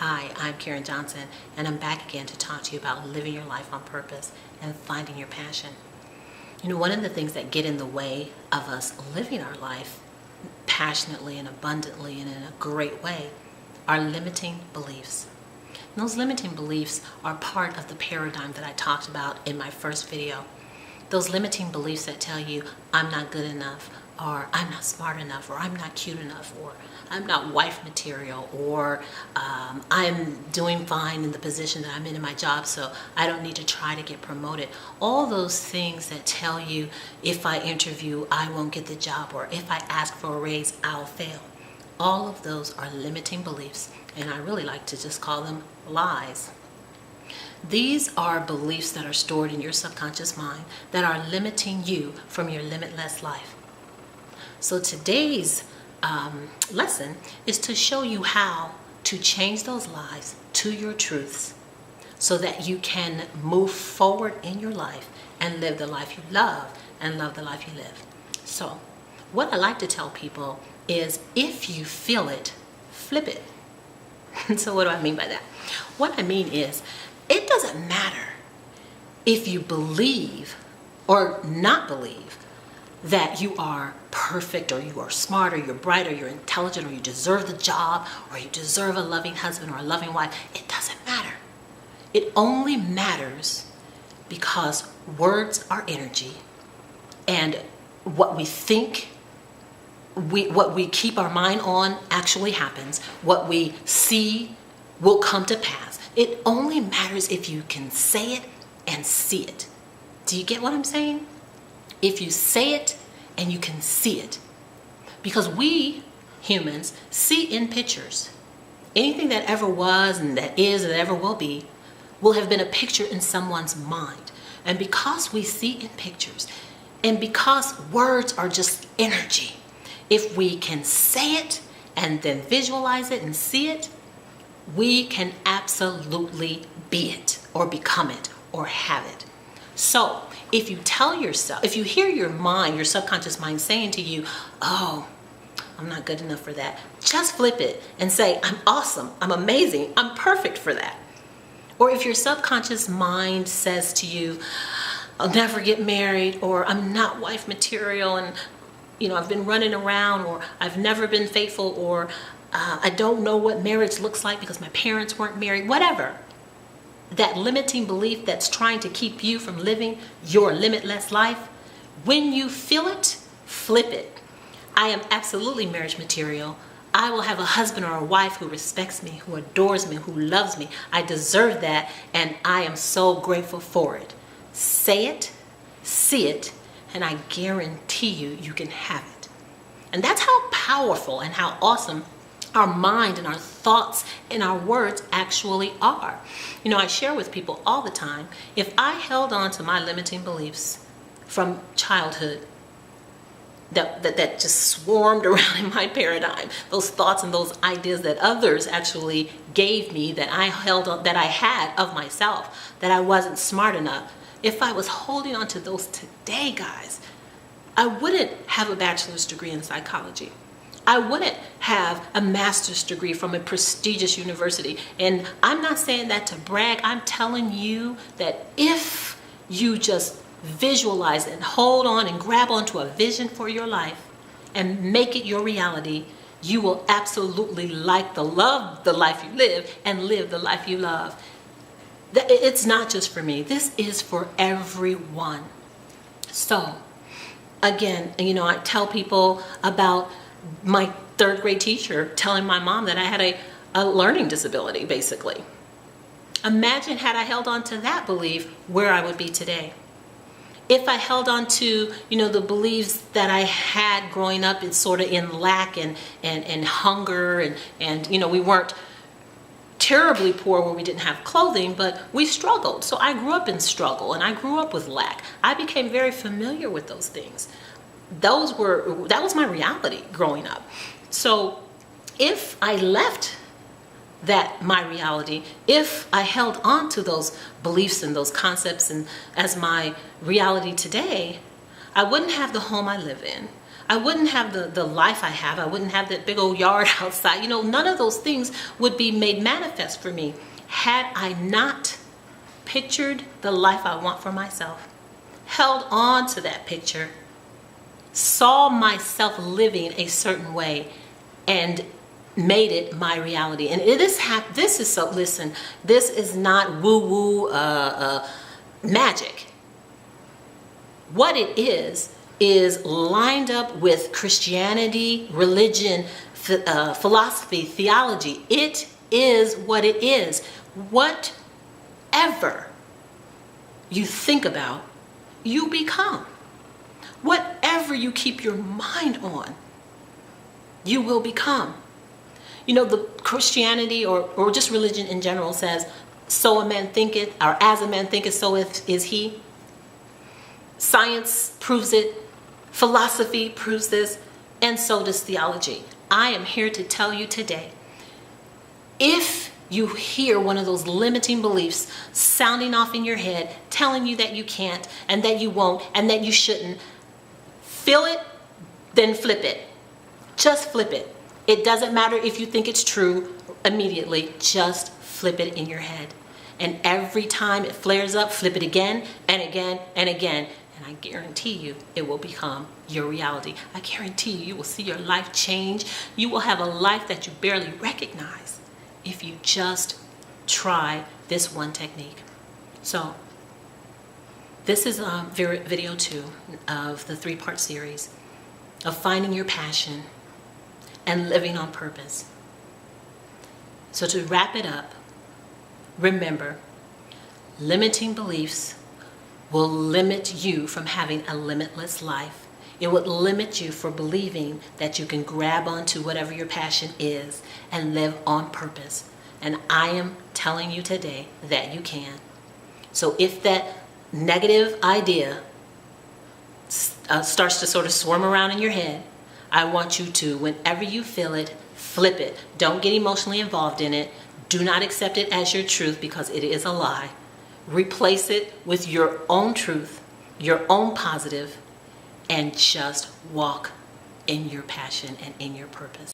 Hi, I'm Karen Johnson, and I'm back again to talk to you about living your life on purpose and finding your passion. You know, one of the things that get in the way of us living our life passionately and abundantly and in a great way are limiting beliefs. And those limiting beliefs are part of the paradigm that I talked about in my first video. Those limiting beliefs that tell you, I'm not good enough, or I'm not smart enough, or I'm not cute enough, or I'm not wife material, or I'm doing fine in the position that I'm in my job, so I don't need to try to get promoted. All those things that tell you if I interview, I won't get the job, or if I ask for a raise, I'll fail. All of those are limiting beliefs, and I really like to just call them lies. These are beliefs that are stored in your subconscious mind that are limiting you from your limitless life. So today's lesson is to show you how to change those lies to your truths so that you can move forward in your life and live the life you love and love the life you live. So what I like to tell people is if you feel it, flip it. So what do I mean by that? What I mean is it doesn't matter if you believe or not believe that you are perfect or you are smart or you're bright or you're intelligent or you deserve the job or you deserve a loving husband or a loving wife. It doesn't matter. It only matters because words are energy, and what we think, what we keep our mind on actually happens. What we see will come to pass. It only matters if you can say it and see it. Do you get what I'm saying? If you say it and you can see it. Because we humans see in pictures. Anything that ever was and that is and that ever will be will have been a picture in someone's mind. And because we see in pictures, and because words are just energy, if we can say it and then visualize it and see it, we can absolutely be it or become it or have it. So if you tell yourself, if you hear your mind, your subconscious mind saying to you, oh, I'm not good enough for that, just flip it and say, I'm awesome, I'm amazing, I'm perfect for that. Or if your subconscious mind says to you, I'll never get married, or I'm not wife material, and I've been running around, or I've never been faithful, or I don't know what marriage looks like because my parents weren't married, whatever. That limiting belief that's trying to keep you from living your limitless life, when you feel it, flip it. I am absolutely marriage material. I will have a husband or a wife who respects me, who adores me, who loves me. I deserve that, and I am so grateful for it. Say it, see it, and I guarantee you can have it. And that's how powerful and how awesome our mind and our thoughts and our words actually are. I share with people all the time, if I held on to my limiting beliefs from childhood that just swarmed around in my paradigm, those thoughts and those ideas that others actually gave me, that I held on, that I had of myself, that I wasn't smart enough, if I was holding on to those today, guys, I wouldn't have a bachelor's degree in psychology. I wouldn't have a master's degree from a prestigious university. And I'm not saying that to brag. I'm telling you that if you just visualize and hold on and grab onto a vision for your life and make it your reality, you will absolutely love the life you live and live the life you love. It's not just for me. This is for everyone. So, again, I tell people about my third grade teacher telling my mom that I had a learning disability, basically. Imagine had I held on to that belief, where I would be today. If I held on to, the beliefs that I had growing up, it's sort of in lack and hunger and we weren't terribly poor where we didn't have clothing, but we struggled. So I grew up in struggle and I grew up with lack. I became very familiar with those things. That was my reality growing up. So if I left my reality, if I held on to those beliefs and those concepts and as my reality today, I wouldn't have the home I live in. I wouldn't have the life I have. I wouldn't have that big old yard outside. None of those things would be made manifest for me had I not pictured the life I want for myself, held on to that picture, saw myself living a certain way, and made it my reality. And this is not woo-woo magic. What it is lined up with Christianity, religion, philosophy, theology. It is what it is. Whatever you think about, you become. Whatever you keep your mind on, you will become. The Christianity or just religion in general says, so a man thinketh, or as a man thinketh, so is he. Science proves it. Philosophy proves this. And so does theology. I am here to tell you today, if you hear one of those limiting beliefs sounding off in your head, telling you that you can't and that you won't and that you shouldn't, feel it, then flip it. Just flip it. It doesn't matter if you think it's true immediately. Just flip it in your head. And every time it flares up, flip it again and again and again. And I guarantee you it will become your reality. I guarantee you will see your life change. You will have a life that you barely recognize if you just try this one technique. So this is video 2 of the 3-part series of finding your passion and living on purpose. So to wrap it up, remember, limiting beliefs will limit you from having a limitless life. It would limit you for believing that you can grab onto whatever your passion is and live on purpose. And I am telling you today that you can. So if that negative idea starts to sort of swarm around in your head, I want you to, whenever you feel it, flip it. Don't get emotionally involved in it. Do not accept it as your truth because it is a lie. Replace it with your own truth, your own positive, and just walk in your passion and in your purpose.